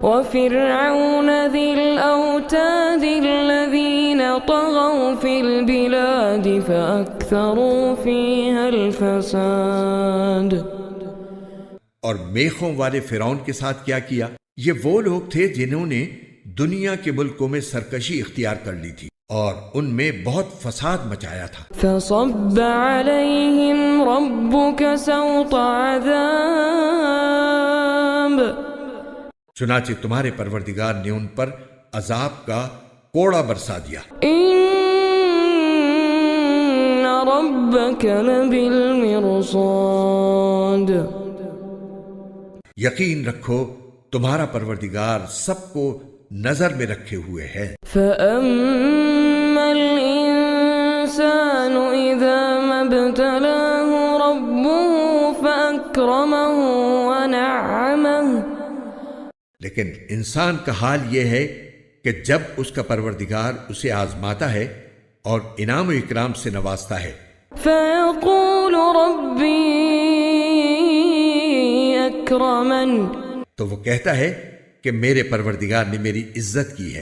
وفرعون ذي الأوتاد الذين طغوا في البلاد فأكثروا فيها الفساد۔ اور میخوں والے فرعون کے ساتھ کیا کیا؟ یہ وہ لوگ تھے جنہوں نے دنیا کے ملکوں میں سرکشی اختیار کر لی تھی اور ان میں بہت فساد مچایا تھا۔ فصب عليهم ربك سوط عذاب۔ چنانچہ تمہارے پروردگار نے ان پر عذاب کا کوڑا برسا دیا۔ ان ربك لبالمرصاد۔ یقین رکھو تمہارا پروردگار سب کو نظر میں رکھے ہوئے ہے۔ فَأَمَّا الْإِنسَانُ إِذَا مَا ابْتَلَاهُ رَبُّهُ فَأَكْرَمَهُ وَنَعَّمَهُ۔ لیکن انسان کا حال یہ ہے کہ جب اس کا پروردگار اسے آزماتا ہے اور انعام و اکرام سے نوازتا ہے فَيَقُولُ رَبِّي أَكْرَمَنِ، تو وہ کہتا ہے کہ میرے پروردگار نے میری عزت کی ہے۔